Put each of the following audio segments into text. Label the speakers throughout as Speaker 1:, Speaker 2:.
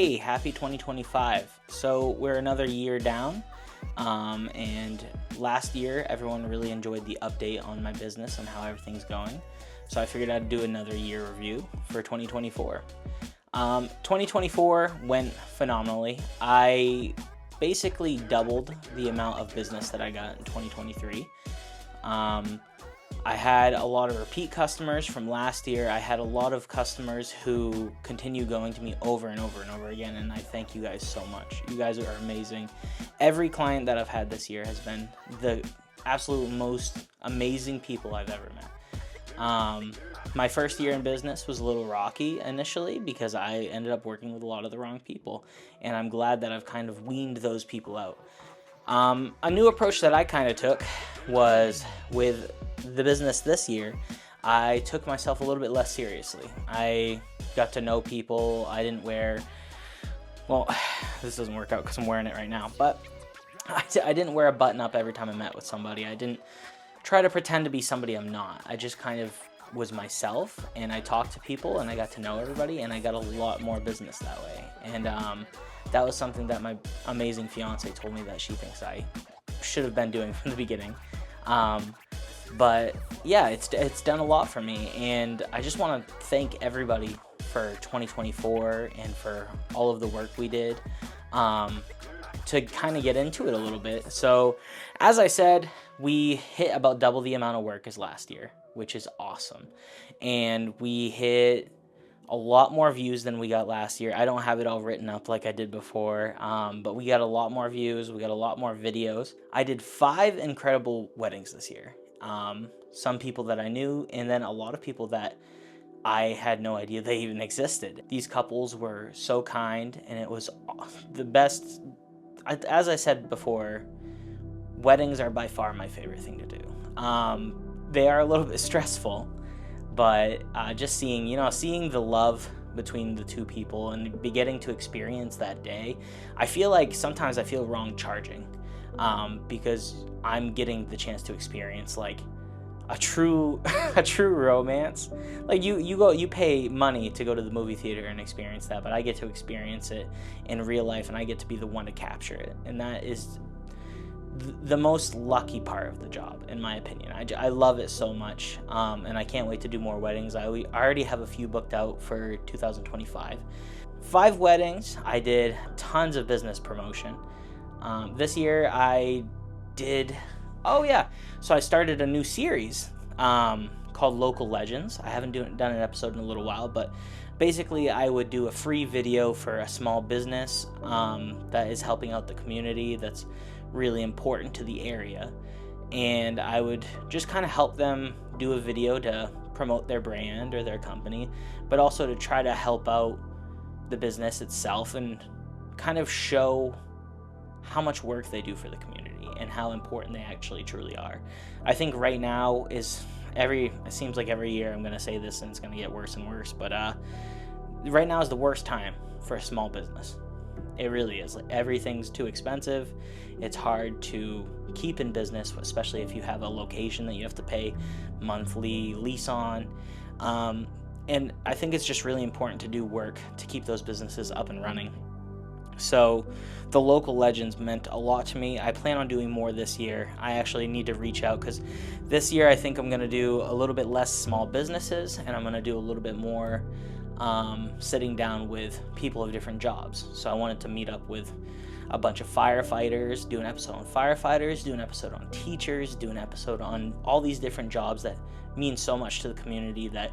Speaker 1: Hey, happy 2025. So we're another year down. And last year, everyone really enjoyed the update on my business and how everything's going. So I figured I'd do another year review for 2024. 2024 went phenomenally. I basically doubled the amount of business that I got in 2023. I had a lot of repeat customers from last year. I had a lot of customers who continue going to me over and over and over again, and I thank you guys so much. You guys are amazing. Every client that I've had this year has been the absolute most amazing people I've ever met. My first year in business was a little rocky initially because I ended up working with a lot of the wrong people, and I'm glad that I've kind of weaned those people out. A new approach that I kind of took was with the business this year. I took myself a little bit less seriously. I got to know people. I didn't wear, well, this doesn't work out because I'm wearing it right now, but I didn't wear a button up every time I met with somebody. I didn't try to pretend to be somebody I'm not. I just kind of was myself, and I talked to people, and I got to know everybody, and I got a lot more business that way. And that was something that my amazing fiance told me that she thinks I should have been doing from the beginning. But yeah, it's done a lot for me, and I just want to thank everybody for 2024 and for all of the work we did. To kind of get into it a little bit. So, as I said, we hit about double the amount of work as last year, which is awesome. And we hit a lot more views than we got last year. I don't have it all written up like I did before, but we got a lot more views. We got a lot more videos. I did 5 incredible weddings this year. Some people that I knew, and then a lot of people that I had no idea they even existed. These couples were so kind, and it was the best. As I said before, weddings are by far my favorite thing to do. They are a little bit stressful, but just seeing the love between the two people and getting to experience that day, I feel like sometimes I feel wrong charging, because I'm getting the chance to experience like a true romance. Like you pay money to go to the movie theater and experience that, but I get to experience it in real life, and I get to be the one to capture it, and that is the most lucky part of the job, in my opinion. I love it so much, and I can't wait to do more weddings. I already have a few booked out for 2025. 5 weddings. I did tons of business promotion. This year I did, so I started a new series called Local Legends. I haven't done an episode in a little while, but basically I would do a free video for a small business that is helping out the community, that's really important to the area, and I would just kind of help them do a video to promote their brand or their company, but also to try to help out the business itself and kind of show how much work they do for the community and how important they actually truly are. I think right now it seems like every year I'm going to say this and it's going to get worse and worse, but right now is the worst time for a small business. It really is. Like, everything's too expensive. It's hard to keep in business, especially if you have a location that you have to pay monthly lease on. And I think it's just really important to do work to keep those businesses up and running. So the Local Legends meant a lot to me. I plan on doing more this year. I actually need to reach out because this year I think I'm going to do a little bit less small businesses, and I'm going to do a little bit more sitting down with people of different jobs. So I wanted to meet up with a bunch of firefighters, do an episode on firefighters, do an episode on teachers, do an episode on all these different jobs that mean so much to the community that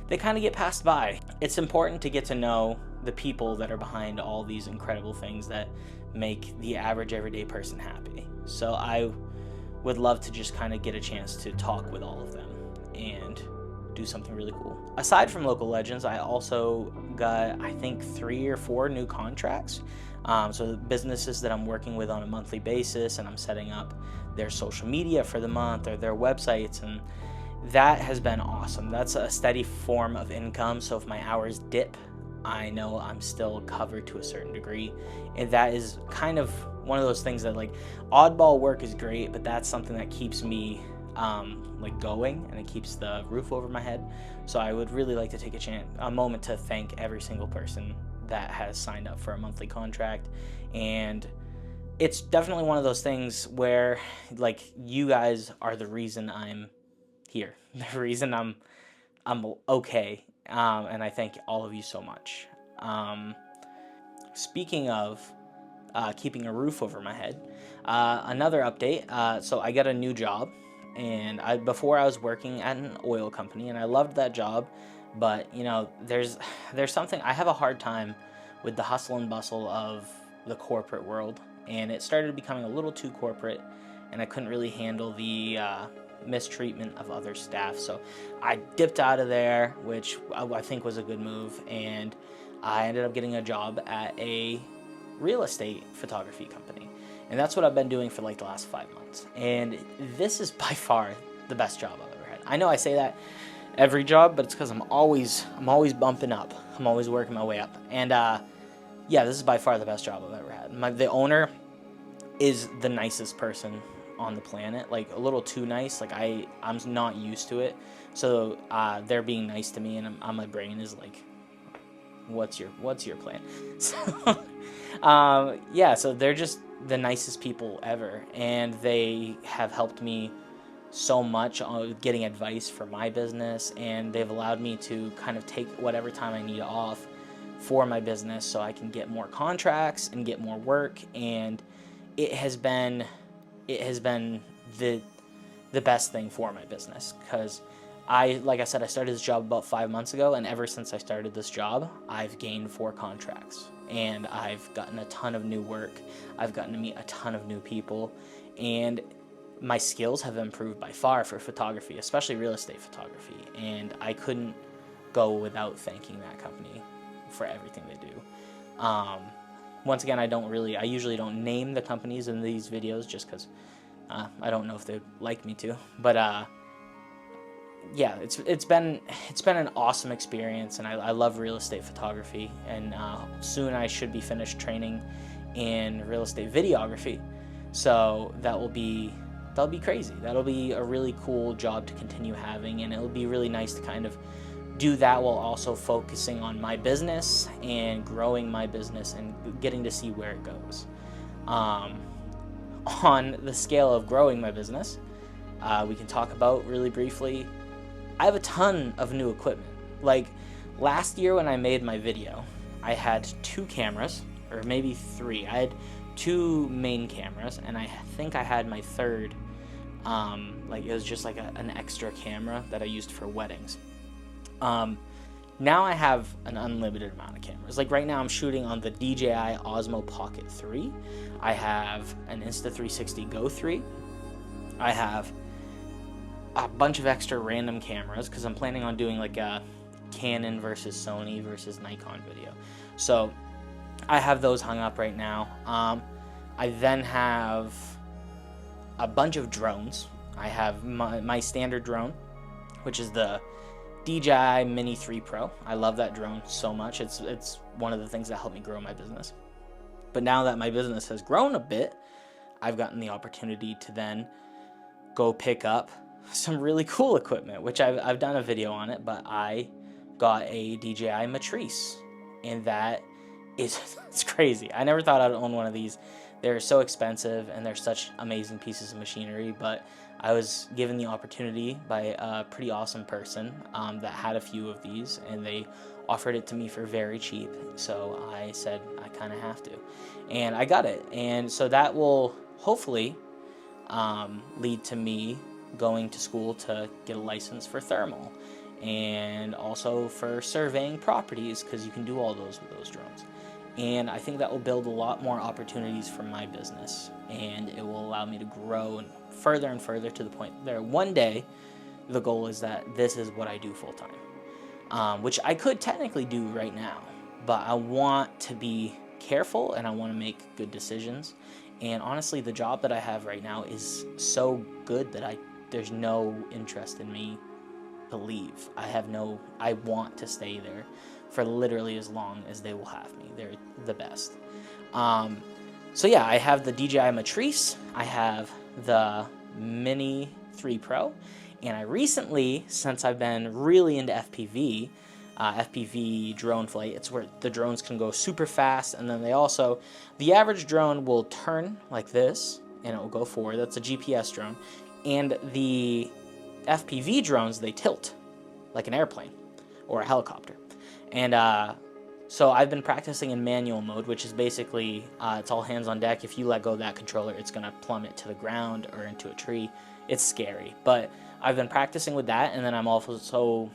Speaker 1: they kind of get passed by. It's important to get to know the people that are behind all these incredible things that make the average everyday person happy. So I would love to just kind of get a chance to talk with all of them and do something really cool. Aside from Local Legends, I also got, I think, 3 or 4 new contracts. So businesses that I'm working with on a monthly basis, and I'm setting up their social media for the month or their websites, and that has been awesome. That's a steady form of income, so if my hours dip, I know I'm still covered to a certain degree, and that is kind of one of those things that, like, oddball work is great, but that's something that keeps me going, and it keeps the roof over my head. So I would really like to take a moment to thank every single person that has signed up for a monthly contract. And it's definitely one of those things where, like, you guys are the reason I'm here, the reason I'm okay. And I thank all of you so much. Speaking of keeping a roof over my head, another update. So I got a new job, and before I was working at an oil company, and I loved that job, but you know, there's something I have a hard time with the hustle and bustle of the corporate world, and it started becoming a little too corporate, and I couldn't really handle the mistreatment of other staff. So I dipped out of there, which I think was a good move, and I ended up getting a job at a real estate photography company. And that's what I've been doing for like the last 5 months. And this is by far the best job I've ever had. I know I say that every job, but it's because I'm always bumping up. I'm always working my way up. And yeah, this is by far the best job I've ever had. The owner is the nicest person on the planet, like a little too nice. Like I'm not used to it. So they're being nice to me, and my brain is like, what's your plan? So yeah, so they're just the nicest people ever, and they have helped me so much on getting advice for my business, and they've allowed me to kind of take whatever time I need off for my business so I can get more contracts and get more work. And it has been the best thing for my business, because like I said, I started this job about 5 months ago, and ever since I started this job, I've gained 4 contracts, and I've gotten a ton of new work. I've gotten to meet a ton of new people, and my skills have improved by far for photography, especially real estate photography, and I couldn't go without thanking that company for everything they do. Once again, I usually don't name the companies in these videos just because I don't know if they'd like me to, but yeah, it's been an awesome experience, and I love real estate photography, and soon I should be finished training in real estate videography, so that'll be crazy. That'll be a really cool job to continue having, and it'll be really nice to kind of do that while also focusing on my business and growing my business and getting to see where it goes. On the scale of growing my business, we can talk about really briefly, I have a ton of new equipment. Like last year when I made my video, I had 2 cameras, or maybe 3. I had 2 main cameras, and I think I had my third, like it was just like an extra camera that I used for weddings. Now I have an unlimited amount of cameras. Like right now I'm shooting on the DJI Osmo Pocket 3. I have an Insta360 Go 3. I have a bunch of extra random cameras because I'm planning on doing like a Canon versus Sony versus Nikon video. So I have those hung up right now. I then have a bunch of drones. I have my standard drone, which is the DJI Mini 3 Pro. I love that drone so much. It's one of the things that helped me grow my business. But now that my business has grown a bit, I've gotten the opportunity to then go pick up some really cool equipment, which I've done a video on it, but I got a DJI Matrice, and that is it's crazy. I never thought I'd own one of these. They're so expensive, and they're such amazing pieces of machinery, but I was given the opportunity by a pretty awesome person that had a few of these, and they offered it to me for very cheap, so I said I kind of have to, and I got it. And so that will hopefully lead to me going to school to get a license for thermal, and also for surveying properties, because you can do all those with those drones. And I think that will build a lot more opportunities for my business, and it will allow me to grow and further to the point there. One day, the goal is that this is what I do full time, which I could technically do right now, but I want to be careful and I want to make good decisions. And honestly, the job that I have right now is so good that there's no interest in me to leave. I want to stay there for literally as long as they will have me. They're the best. So yeah, I have the DJI Matrice, I have the Mini 3 Pro, and I recently, since I've been really into FPV, FPV drone flight. It's where the drones can go super fast, and then the average drone will turn like this, and it will go forward. That's a GPS drone. And the FPV drones, they tilt like an airplane or a helicopter. And so I've been practicing in manual mode, which is basically it's all hands on deck. If you let go of that controller, it's going to plummet to the ground or into a tree. It's scary, but I've been practicing with that, and then I'm also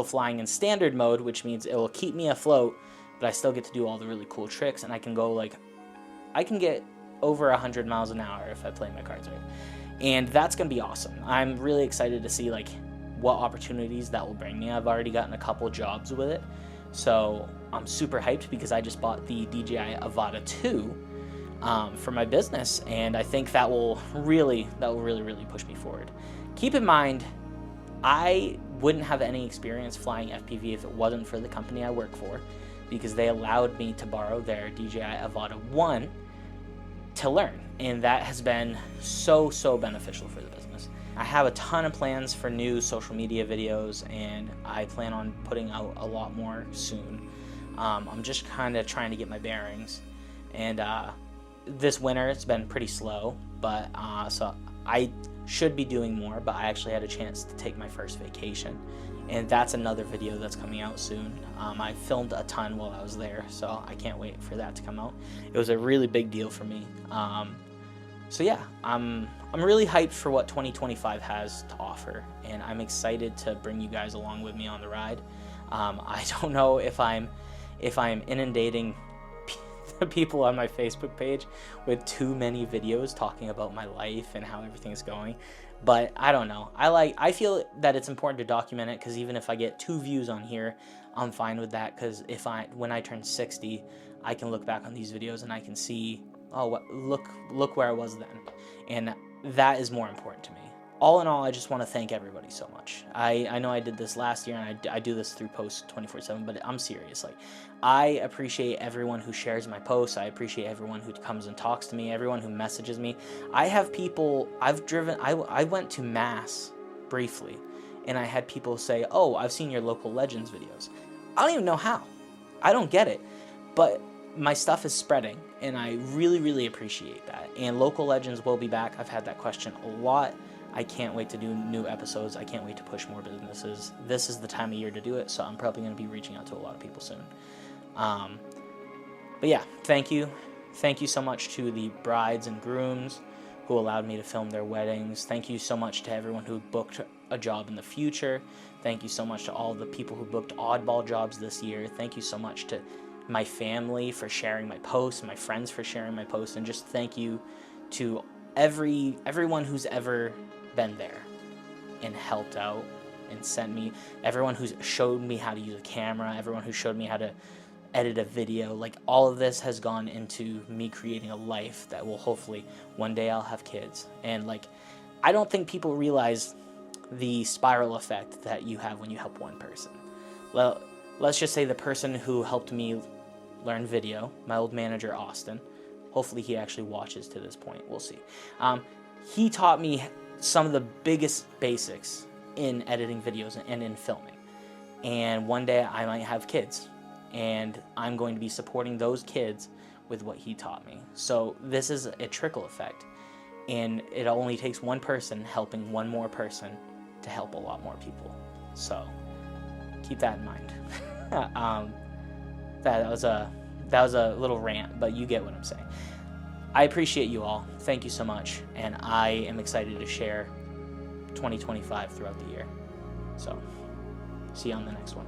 Speaker 1: flying in standard mode, which means it will keep me afloat, but I still get to do all the really cool tricks, and I can get over 100 miles an hour if I play my cards right. And that's going to be awesome. I'm really excited to see like what opportunities that will bring me. I've already gotten a couple jobs with it, so I'm super hyped because I just bought the DJI Avata 2 for my business, and I think that will really push me forward. Keep in mind, I wouldn't have any experience flying FPV if it wasn't for the company I work for, because they allowed me to borrow their DJI Avata 1 to learn, and that has been so beneficial for the business. I have a ton of plans for new social media videos, and I plan on putting out a lot more soon. I'm just kind of trying to get my bearings, and this winter it's been pretty slow, but so I should be doing more, but I actually had a chance to take my first vacation, and that's another video that's coming out soon. I filmed a ton while I was there, so I can't wait for that to come out. It was a really big deal for me. So yeah, I'm really hyped for what 2025 has to offer, and I'm excited to bring you guys along with me on the ride. I don't know if I'm inundating the people on my Facebook page with too many videos talking about my life and how everything is going, but I don't know. I feel that it's important to document it, because even if I get 2 views on here, I'm fine with that, because when I turn 60, I can look back on these videos and I can see, oh, look where I was then, and that is more important to me. All in all, I just want to thank everybody so much. I know I did this last year, and I do this through posts 24/7, but I'm serious. Like, I appreciate everyone who shares my posts. I appreciate everyone who comes and talks to me, everyone who messages me. I have people, I went to Mass briefly, and I had people say, oh, I've seen your local Legends videos. I don't even know how. I don't get it, but my stuff is spreading, and I really appreciate that. And local Legends will be back. I've had that question a lot. I can't wait to do new episodes. I can't wait to push more businesses. This is the time of year to do it, so I'm probably going to be reaching out to a lot of people soon. But yeah, thank you. Thank you so much to the brides and grooms who allowed me to film their weddings. Thank you so much to everyone who booked a job in the future. Thank you so much to all the people who booked oddball jobs this year. Thank you so much to my family for sharing my posts, my friends for sharing my posts, and just thank you to everyone who's ever been there and helped out and sent me, everyone who's showed me how to use a camera, everyone who showed me how to edit a video. Like, all of this has gone into me creating a life that will hopefully one day I'll have kids. And like, I don't think people realize the spiral effect that you have when you help one person. Well, let's just say the person who helped me learn video, my old manager Austin, hopefully he actually watches to this point, we'll see. He taught me some of the biggest basics in editing videos and in filming. And one day I might have kids, and I'm going to be supporting those kids with what he taught me. So this is a trickle effect, and it only takes one person helping one more person to help a lot more people. So keep that in mind. That was a little rant, but you get what I'm saying. I appreciate you all. Thank you so much, and I am excited to share 2025 throughout the year. So, see you on the next one.